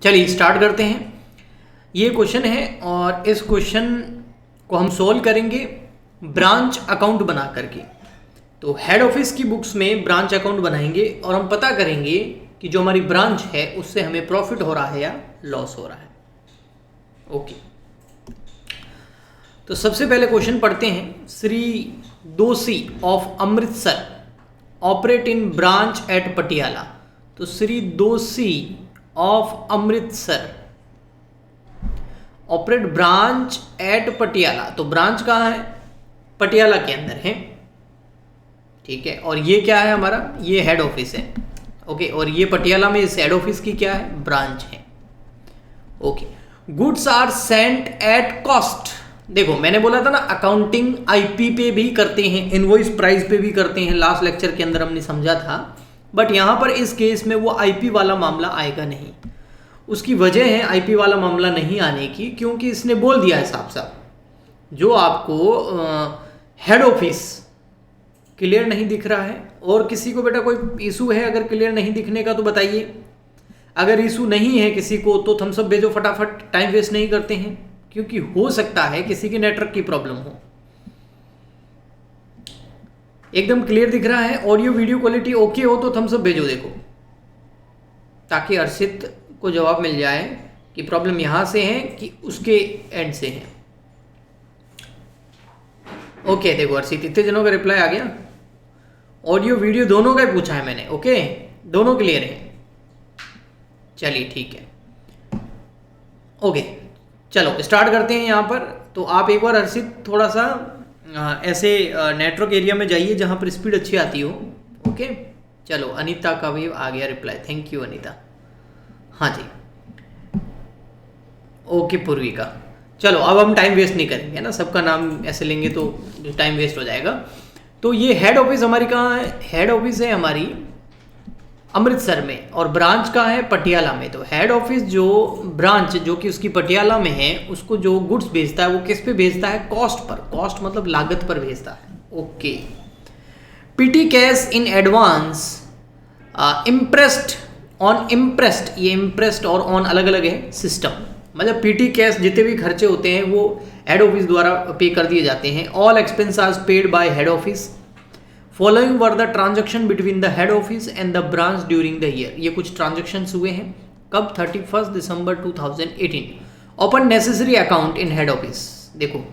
चलिए स्टार्ट करते हैं। ये क्वेश्चन है और इस क्वेश्चन को हम सोल्व करेंगे ब्रांच अकाउंट बना करके। तो हेड ऑफिस की बुक्स में ब्रांच अकाउंट बनाएंगे और हम पता करेंगे कि जो हमारी ब्रांच है उससे हमें प्रॉफिट हो रहा है या लॉस हो रहा है। ओके, तो सबसे पहले क्वेश्चन पढ़ते हैं। श्री दोषी of Amritsar operate in branch at Patiala. तो श्री दोषी of Amritsar operate branch at Patiala. तो ब्रांच कहाँ है? पटियाला के अंदर है, ठीक है। और ये क्या है हमारा? ये हेड ऑफिस है। ओके, और ये पटियाला में इस हेड ऑफिस की क्या है? ब्रांच है। Okay, goods are sent at cost. देखो मैंने बोला था ना अकाउंटिंग आईपी पे भी करते हैं, इनवॉइस प्राइस पे भी करते हैं, लास्ट लेक्चर के अंदर हमने समझा था। बट यहाँ पर इस केस में वो आईपी वाला मामला आएगा नहीं। उसकी वजह है आईपी वाला मामला नहीं आने की, क्योंकि इसने बोल दिया है साफ साफ, जो आपको हेड ऑफिस क्लियर नहीं दिख रहा है। और किसी को बेटा कोई इशू है अगर क्लियर नहीं दिखने का तो बताइए। अगर इशू नहीं है किसी को तो थम्स अप भेजो फटाफट, टाइम वेस्ट नहीं करते हैं, क्योंकि हो सकता है किसी की नेटवर्क की प्रॉब्लम हो। एकदम क्लियर दिख रहा है, ऑडियो वीडियो क्वालिटी ओके हो तो थम्स अप भेजो देखो, ताकि अर्षित को जवाब मिल जाए कि प्रॉब्लम यहां से है कि उसके एंड से है। ओके, देखो अर्षित इतने जनों का रिप्लाई आ गया। ऑडियो वीडियो दोनों का ही पूछा है मैंने। ओके, दोनों क्लियर है। चलिए ठीक है। ओके, चलो स्टार्ट करते हैं यहाँ पर। तो आप एक बार अर्षित थोड़ा सा ऐसे नेटवर्क एरिया में जाइए जहाँ पर स्पीड अच्छी आती हो। ओके, चलो अनीता का भी आ गया रिप्लाई, थैंक यू अनीता। हाँ जी, ओके पूर्विका। चलो अब हम टाइम वेस्ट नहीं करेंगे ना, सबका नाम ऐसे लेंगे तो टाइम वेस्ट हो जाएगा। तो ये हेड ऑफिस हमारी कहाँ है? हेड ऑफिस है हमारी अमृतसर में और ब्रांच कहाँ है? पटियाला में। तो हेड ऑफिस जो ब्रांच जो कि उसकी पटियाला में है, उसको जो गुड्स भेजता है वो किस पे भेजता है? Cost per. कॉस्ट मतलब लागत पर भेजता है। Okay, PT cash in advance impressed on impressed. ये इम्प्रेस्ड और ऑन अलग अलग है सिस्टम। मतलब पीटी कैश जितने भी खर्चे होते हैं वो हेड ऑफिस द्वारा पे कर दिए जाते हैं। All expense are paid by head office. Following were the transaction between the head office and the branch during the year. ये कुछ ट्रांजेक्शन्स हुए हैं कब? 31 दिसंबर 2018। Open necessary account in head office. देखो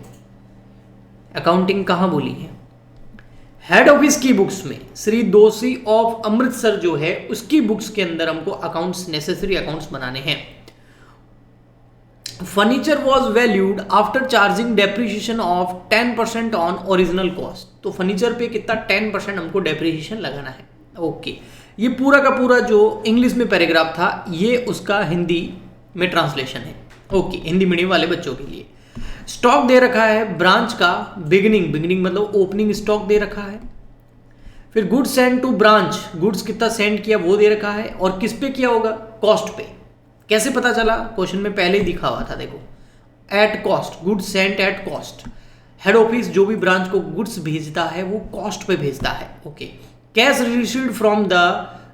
अकाउंटिंग कहाँ बोली है? हेड ऑफिस की बुक्स में श्री दोषी ऑफ अमृतसर जो है उसकी बुक्स के अंदर हमको अकाउंट्स, नेसेसरी अकाउंट्स बनाने हैं। Furniture was valued after charging depreciation of 10% on original cost. तो फर्नीचर पे कितना? 10% हमको डेप्रिसिएशन लगाना है। ओके, ये पूरा का पूरा जो इंग्लिश में पैराग्राफ था ये उसका हिंदी में ट्रांसलेशन है। ओके, हिंदी मीडियम वाले बच्चों के लिए। स्टॉक दे रखा है ब्रांच का, बिगिनिंग मतलब ओपनिंग स्टॉक दे रखा है। फिर goods send to branch, goods कितना सेंड किया वो दे रखा है। और किस पे किया होगा? कॉस्ट पे। कैसे पता चला? क्वेश्चन में पहले ही दिखा हुआ था, देखो at cost, goods Saint at cost. Head office जो भी ब्रांच को गुड्स भेजता है वो कॉस्ट पे भेजता है। Okay, cash received from the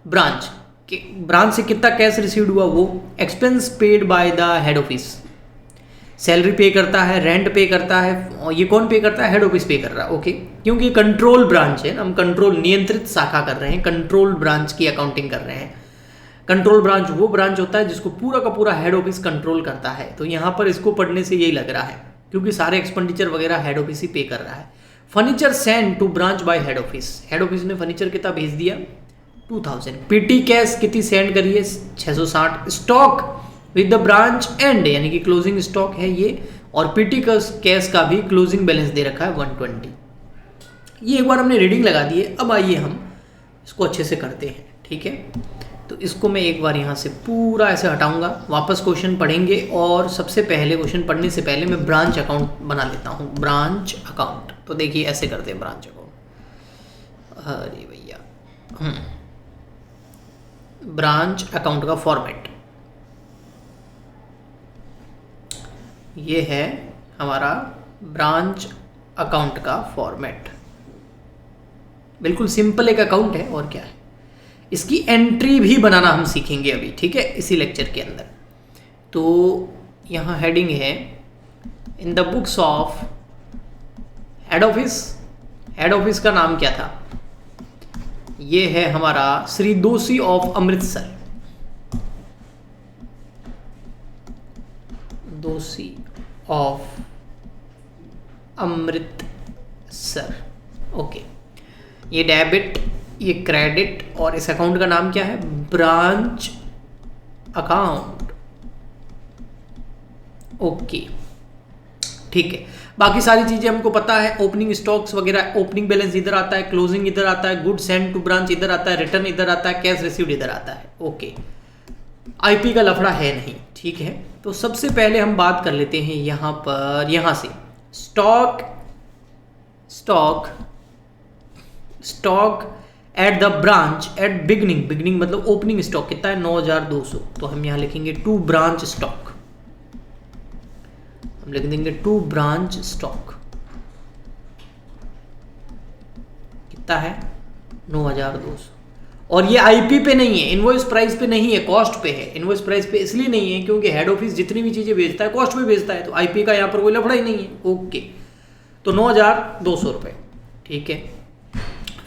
branch, branch से कितना कैश रिसीव्ड हुआ वो expense paid by the head office. Salary पे करता है, रेंट पे करता है, और ये कौन पे करता है? हेड ऑफिस पे कर रहा है। ओके, क्योंकि कंट्रोल ब्रांच है, हम कंट्रोल नियंत्रित शाखा कर रहे हैं, कंट्रोल ब्रांच की अकाउंटिंग कर रहे हैं। कंट्रोल ब्रांच वो ब्रांच होता है जिसको पूरा का पूरा हेड ऑफिस कंट्रोल करता है। तो यहाँ पर इसको पढ़ने से यही लग रहा है, क्योंकि सारे एक्सपेंडिचर वगैरह हेड ऑफिस ही पे कर रहा है। Furniture send to branch by head office. Head office ने फर्नीचर कितना भेज दिया? 2000। पीटी कैश कितनी सेंड करी है? 660। Stock with the branch and, यानी कि क्लोजिंग स्टॉक है ये। और पीटी कैश का भी क्लोजिंग बैलेंस दे रखा है 120। ये एक बार हमने रीडिंग लगा दी है। अब आइए हम इसको अच्छे से करते हैं, ठीक है। तो इसको मैं एक बार यहाँ से पूरा ऐसे हटाऊंगा, वापस क्वेश्चन पढ़ेंगे। और सबसे पहले क्वेश्चन पढ़ने से पहले मैं ब्रांच अकाउंट बना लेता हूँ। ब्रांच अकाउंट, तो देखिए ऐसे करते हैं ब्रांच अकाउंट। अरे भैया, ब्रांच अकाउंट का फॉर्मेट ये है हमारा ब्रांच अकाउंट का फॉर्मेट। बिल्कुल सिंपल एक अकाउंट है, और क्या है। इसकी एंट्री भी बनाना हम सीखेंगे अभी, ठीक है, इसी लेक्चर के अंदर। तो यहाँ हेडिंग है in the books of head office. Head office का नाम क्या था? ये है हमारा श्री दोषी ऑफ अमृतसर। दोषी ऑफ अमृतसर। ओके, ये डेबिट, ये क्रेडिट, और इस अकाउंट का नाम क्या है? Branch account. ओके, ठीक है। बाकी सारी चीजें हमको पता है, ओपनिंग स्टॉक्स वगैरह, ओपनिंग बैलेंस इधर आता है, क्लोजिंग इधर आता है, गुड्स सेंड टू ब्रांच इधर आता है, रिटर्न इधर आता है, कैश रिसीव्ड इधर आता है। ओके, आईपी का लफड़ा है नहीं, ठीक है। तो सबसे पहले हम बात कर लेते हैं यहाँ पर, यहाँ से stock at the branch at beginning मतलब ओपनिंग स्टॉक कितना है? 9200। तो हम यहाँ लिखेंगे टू ब्रांच स्टॉक, हम लिख देंगे टू ब्रांच स्टॉक कितना है? 9200। और ये आईपी पे नहीं है, इनवॉइस प्राइस पे नहीं है, कॉस्ट पे है। इनवॉइस प्राइस पे इसलिए नहीं है क्योंकि हेड ऑफिस जितनी भी चीजें बेचता है कॉस्ट पे बेचता है, तो आईपी का यहाँ पर कोई लफड़ा ही नहीं है। ओके, तो 9200 रुपए, ठीक है।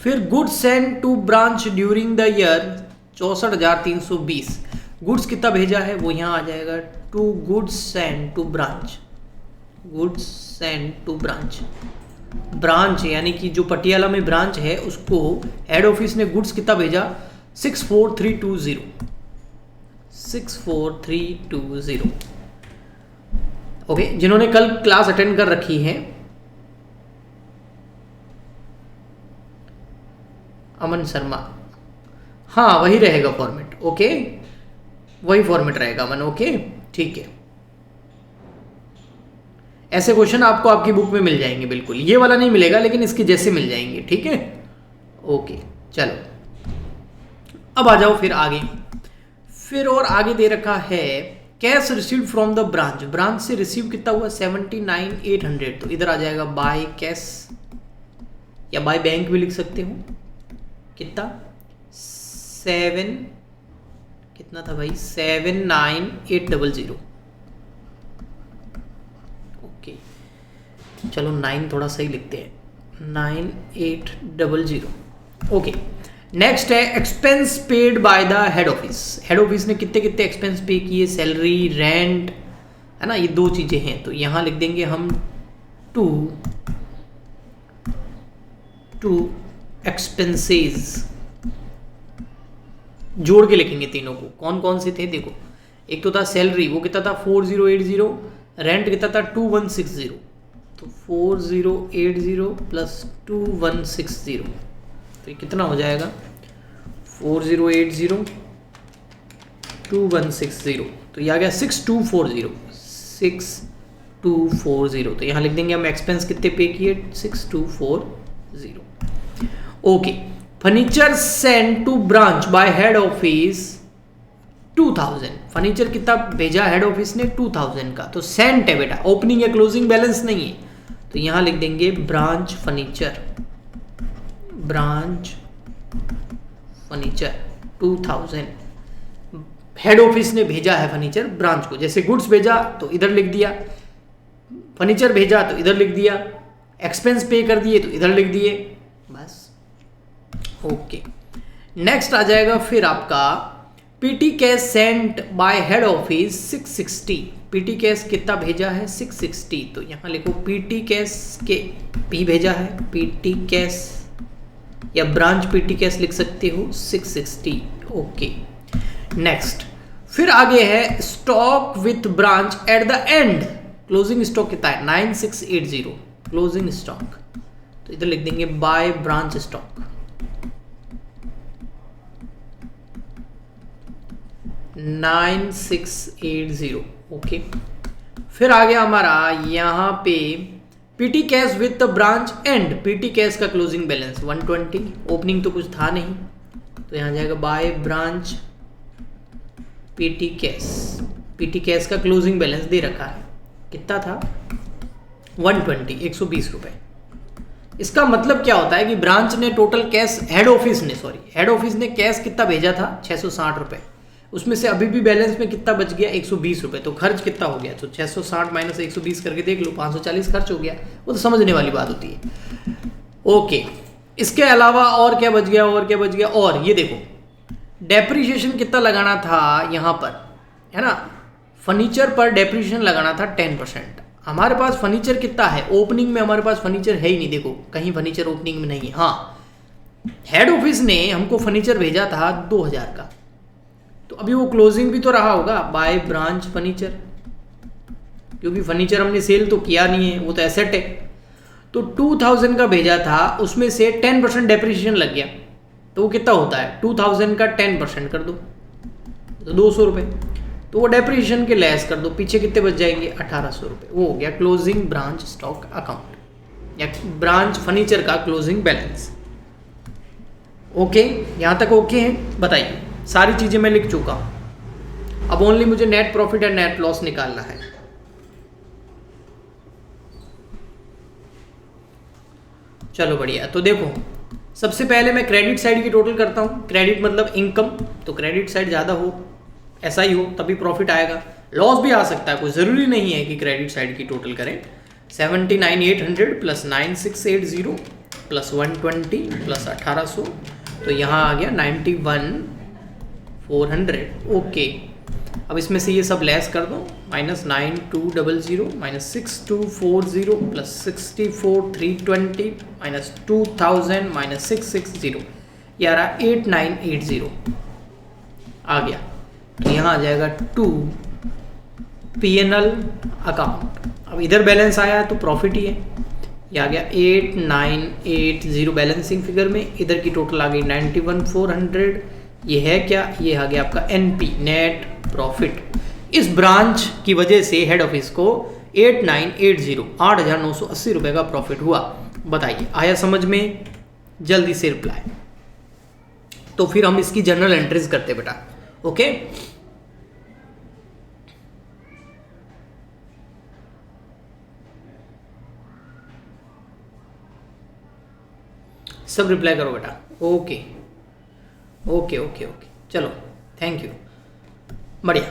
फिर goods send to branch during the year 64,320। Goods कितना भेजा है वो यहाँ आ जाएगा, to goods send to branch. Goods send to branch, branch यानी कि जो पटियाला में ब्रांच है उसको हेड ऑफिस ने गुड्स कितना भेजा? 64320। 64320। ओके, जिन्होंने कल क्लास अटेंड कर रखी है, अमन शर्मा, हाँ वही रहेगा फॉर्मेट। ओके, वही फॉर्मेट रहेगा अमन। ओके, ठीक है। ऐसे क्वेश्चन आपको आपकी बुक में मिल जाएंगे, बिल्कुल ये वाला नहीं मिलेगा लेकिन इसके जैसे मिल जाएंगे, ठीक है। ओके, चलो अब आ जाओ फिर आगे। फिर और आगे दे रखा है cash received from the branch. Branch से रिसीव कितना हुआ? 79,800। तो इधर आ जाएगा बाय कैश या बाय बैंक भी लिख सकते हो। कितना? 7,9,800। ओके, चलो 9 थोड़ा सही लिखते हैं, 9,800। ओके, नेक्स्ट है expense paid by the head office. Head office ने कितने कितने एक्सपेंस पे किए? सैलरी, रेंट, है ना, ये दो चीजें हैं। तो यहां लिख देंगे हम टू एक्सपेंसेस, जोड़ के लिखेंगे तीनों को। कौन कौन से थे देखो, एक तो था सैलरी, वो कितना था? 4080। रेंट कितना था? 2160। तो 4080 प्लस 2160, तो ये कितना हो जाएगा? 4080 2160, तो ये आ गया 6240। 6240, तो यहाँ लिख देंगे हम एक्सपेंस कितने पे किए? 6240। Okay, furniture send to branch by head office 2000। Furniture कितना भेजा हेड ऑफिस ने? 2000 का। तो सेंट है बेटा, ओपनिंग या क्लोजिंग बैलेंस नहीं है, तो यहां लिख देंगे branch furniture. Branch furniture 2000, head office ने भेजा है फर्नीचर ब्रांच को। जैसे गुड्स भेजा तो इधर लिख दिया, फर्नीचर भेजा तो इधर लिख दिया, एक्सपेंस पे कर दिए तो इधर लिख दिए, बस। ओके, नेक्स्ट आ जाएगा फिर आपका PT cash sent by head office 660। PT cash कितना भेजा है? 660। तो यहां लिखो पीटी कैश के पी भेजा है, पीटी कैश या ब्रांच पीटी कैश लिख सकते हो 660। ओके, नेक्स्ट फिर आगे है stock with branch at the end. Closing stock कितना है? 9680 क्लोजिंग स्टॉक, तो इधर लिख देंगे बाय ब्रांच स्टॉक। 9680। ओके, फिर आ गया हमारा यहाँ पे PT cash with the branch and. PT cash का क्लोजिंग बैलेंस 120, ओपनिंग तो कुछ था नहीं, तो यहाँ जाएगा by branch petty cash. PT cash का क्लोजिंग बैलेंस दे रखा है, कितना था? 120, 120 रुपए। इसका मतलब क्या होता है कि ब्रांच ने टोटल कैश, हेड ऑफिस ने कैश कितना भेजा था? 660 रुपए। उसमें से अभी भी बैलेंस में कितना बच गया, 120 रुपये। तो खर्च कितना हो गया, तो 660 माइनस 120 करके देख लो, 540 खर्च हो गया। वो तो समझने वाली बात होती है। ओके, इसके अलावा और क्या बच गया, और क्या बच गया, और ये देखो डेप्रीशिएशन कितना लगाना था यहाँ पर, है ना, फर्नीचर पर डेप्रीशिएशन लगाना था 10%। हमारे पास फर्नीचर कितना है, ओपनिंग में हमारे पास फर्नीचर है ही नहीं, देखो कहीं फर्नीचर ओपनिंग में नहीं है। हाँ, हेड ऑफिस ने हमको फर्नीचर भेजा था 2000 का, तो अभी वो क्लोजिंग भी तो रहा होगा बाय ब्रांच फर्नीचर, क्योंकि फर्नीचर हमने सेल तो किया नहीं है, वो तो एसेट है। तो 2000 का भेजा था, उसमें से 10% डेप्रिसिएशन लग गया, तो वो कितना होता है, 2000 का 10% कर दो तो 200 रुपये, तो वो डेप्रिसिएशन के लेस कर दो, पीछे कितने बच जाएंगे, 1800 रुपये। वो हो गया क्लोजिंग ब्रांच स्टॉक अकाउंट या ब्रांच फर्नीचर का क्लोजिंग बैलेंस। ओके, यहाँ तक ओके है, बताइए। सारी चीज़ें मैं लिख चुका हूँ, अब ओनली मुझे net profit and net loss निकालना है। चलो बढ़िया, तो देखो सबसे पहले मैं क्रेडिट साइड की टोटल करता हूँ। क्रेडिट मतलब इनकम, तो क्रेडिट साइड ज़्यादा हो, ऐसा ही हो तभी प्रॉफिट आएगा। लॉस भी आ सकता है, कोई ज़रूरी नहीं है कि क्रेडिट साइड की टोटल करें। 79,800 प्लस 9680 प्लस 120 प्लस 1800, तो यहाँ आ गया 91,400। ओके, अब इसमें से ये सब लेस कर दो, minus 9200 minus 6240 plus 64,320 minus 2000 minus 660, ये आ रहा 8980 आ गया। तो यहाँ आ जाएगा 2 P&L अकाउंट। अब इधर बैलेंस आया है तो प्रॉफिट ही है, ये आ गया 8980 बैलेंसिंग फिगर में, इधर की टोटल आ गई 91,400। ये है क्या, ये आ गया आपका NP नेट प्रॉफिट। इस ब्रांच की वजह से हेड ऑफिस को 8,980 रुपये का प्रॉफिट हुआ। बताइए आया समझ में, जल्दी से रिप्लाई। तो फिर हम इसकी जनरल एंट्रीज करते बेटा। ओके, सब रिप्लाई करो बेटा। ओके ओके ओके ओके, चलो थैंक यू, बढ़िया।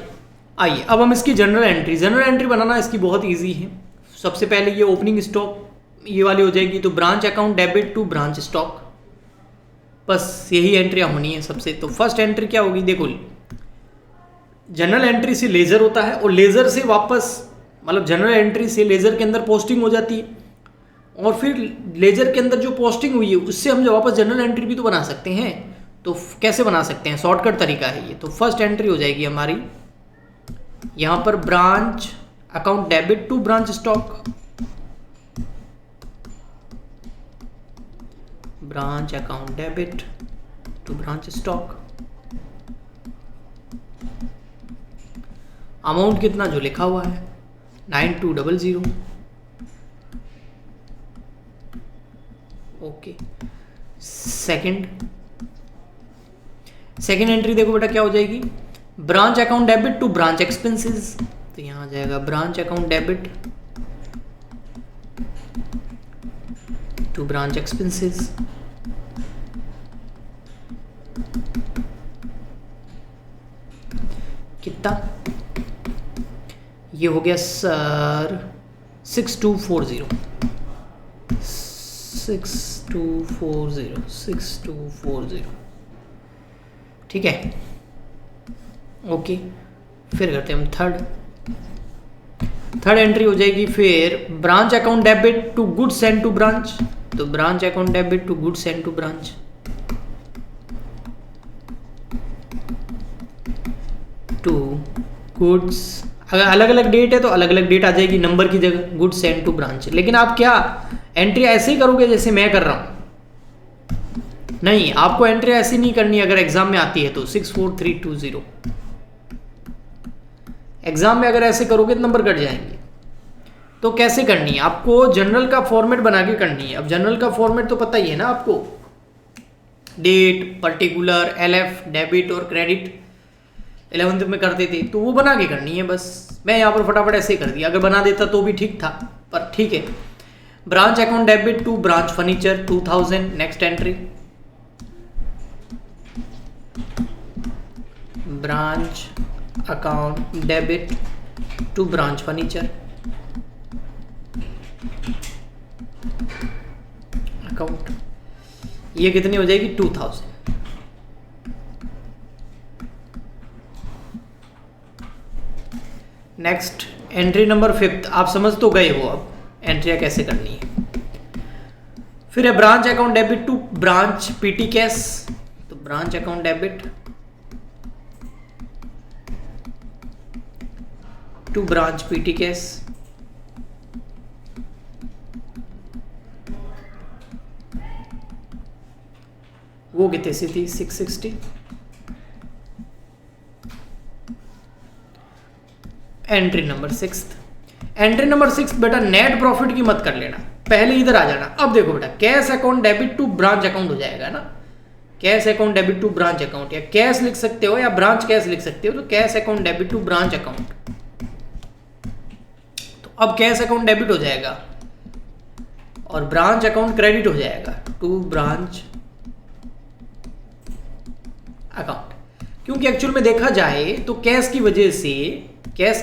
आइए अब हम इसकी जनरल एंट्री बनाना इसकी बहुत इजी है। सबसे पहले ये ओपनिंग स्टॉक ये वाली हो जाएगी, तो branch account debit to branch stock, बस यही एंट्रियाँ होनी है सबसे। तो फर्स्ट एंट्री क्या होगी, देखो जनरल एंट्री से लेज़र होता है, और लेज़र से वापस मतलब जनरल एंट्री से लेज़र के अंदर पोस्टिंग हो जाती है, और फिर लेजर के अंदर जो पोस्टिंग हुई है उससे हम जो वापस जनरल एंट्री भी तो बना सकते हैं। तो कैसे बना सकते हैं, शॉर्टकट तरीका है ये। तो फर्स्ट एंट्री हो जाएगी हमारी यहाँ पर branch account debit to branch stock, branch account debit to branch stock. Amount कितना जो लिखा हुआ है 9200। ओके, सेकंड एंट्री देखो बेटा क्या हो जाएगी, branch account debit to branch expenses. तो यहां आ जाएगा branch account debit to branch expenses. कितना, ये हो गया सर 6240 6240 ठीक है। ओके, फिर करते हैं हम थर्ड एंट्री हो जाएगी फिर branch account debit to goods send to branch. तो branch account debit to goods send to branch, to goods, अगर अलग अलग डेट है तो अलग अलग डेट आ जाएगी नंबर की जगह, गुड्स सेंड टू ब्रांच। लेकिन आप क्या एंट्री ऐसे ही करोगे जैसे मैं कर रहा हूं, नहीं आपको एंट्री ऐसी नहीं करनी अगर एग्जाम में आती है तो 64320। एग्जाम में अगर ऐसे करोगे तो नंबर कट जाएंगे। तो कैसे करनी है आपको, जनरल का फॉर्मेट बना के करनी है। अब जनरल का फॉर्मेट तो पता ही है ना आपको, डेट, पर्टिकुलर, LF, डेबिट और क्रेडिट 11th में करते थे, तो वो बना के करनी है बस। मैं यहाँ पर फटाफट ऐसे कर दिया, अगर बना देता तो भी ठीक था, पर ठीक है। Branch account debit to branch furniture 2000, next entry branch account debit to branch furniture account, ये कितनी हो जाएगी 2000। नेक्स्ट एंट्री नंबर 5, आप समझ तो गए हो अब एंट्रियां कैसे करनी है। फिर है branch account debit to branch petty cash, तो branch account debit to branch petty cash, वो कितने सी थी 660। एंट्री नंबर 6, एंट्री नंबर 6 बेटा नेट प्रॉफिट की मत कर लेना, पहले इधर आ जाना। अब देखो बेटा cash account debit to branch account हो जाएगा ना, cash account debit to branch account, या कैश लिख सकते हो या ब्रांच कैश लिख सकते हो, तो cash account debit to branch account. तो अब कैश अकाउंट डेबिट हो जाएगा और ब्रांच अकाउंट क्रेडिट हो जाएगा टू ब्रांच अकाउंट, क्योंकि एक्चुअल में देखा जाए तो कैश की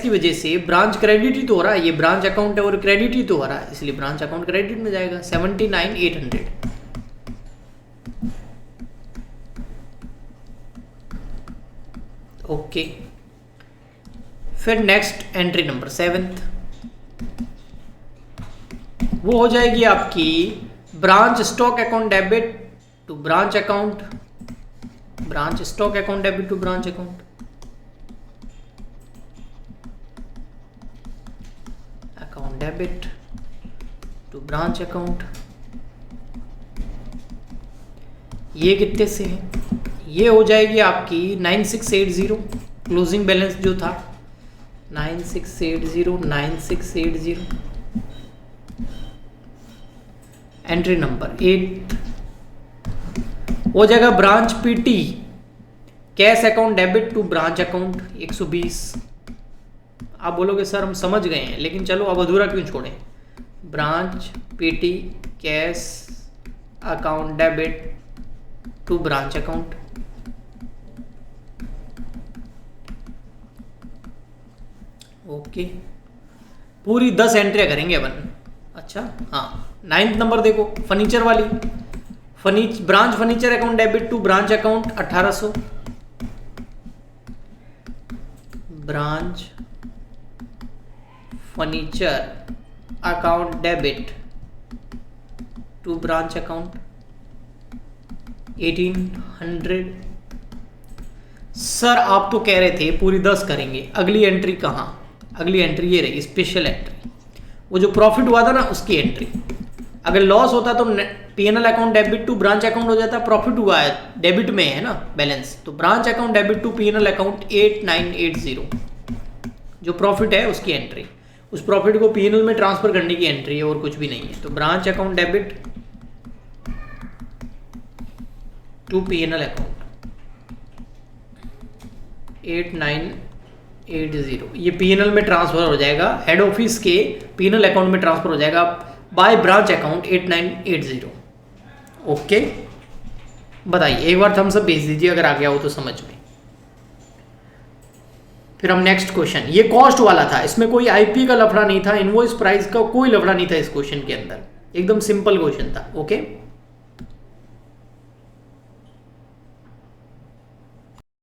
वजह से ब्रांच क्रेडिट ही तो हो रहा है, ये ब्रांच अकाउंट है और क्रेडिट ही तो हो रहा है, इसलिए ब्रांच अकाउंट क्रेडिट में जाएगा 79,800। ओके, फिर नेक्स्ट एंट्री नंबर 7, वो हो जाएगी आपकी branch stock account debit to branch account, branch stock account debit to branch account, account debit to branch account. ये कितने से है, ये हो जाएगी आपकी 9680, क्लोजिंग बैलेंस जो था 9680। एंट्री नंबर 8 हो जाएगा branch petty cash account debit to branch account 120। आप बोलोगे सर हम समझ गए हैं, लेकिन चलो अब अधूरा क्यों छोड़ें। Branch petty cash account debit to branch account, okay, पूरी 10 एंट्रियां करेंगे अपन। अच्छा हाँ, 9th नंबर देखो फर्नीचर वाली, branch furniture account debit to branch account 1800, branch furniture account debit to branch account 1800। Sir आप तो कह रहे थे पूरी 10 करेंगे, अगली एंट्री कहाँ, अगली एंट्री ये रही स्पेशल एंट्री, वो जो प्रॉफिट हुआ था ना उसकी एंट्री। अगर लॉस होता तो PNL account debit to branch account हो जाता, प्रॉफिट हुआ है डेबिट में है ना बैलेंस, तो branch account debit to PNL account 8980, जो प्रॉफिट है उसकी एंट्री, उस प्रॉफिट को पीएनएल में ट्रांसफर करने की एंट्री है और कुछ भी नहीं है। तो branch account debit to PNL account 8980, ये पीएनएल में ट्रांसफर हो जाएगा, हेड ऑफिस के पीएनएल अकाउंट में ट्रांसफर हो जाएगा बाय ब्रांच अकाउंट 8980। ओके, बताइए एक बार थम्स अप भेज दीजिए अगर आ गया हो तो समझ में। फिर हम नेक्स्ट क्वेश्चन, ये कॉस्ट वाला था, इसमें कोई आईपी का लफड़ा नहीं था, इनवॉइस प्राइस का कोई लफड़ा नहीं था इस क्वेश्चन के अंदर, एकदम सिंपल क्वेश्चन था। ओके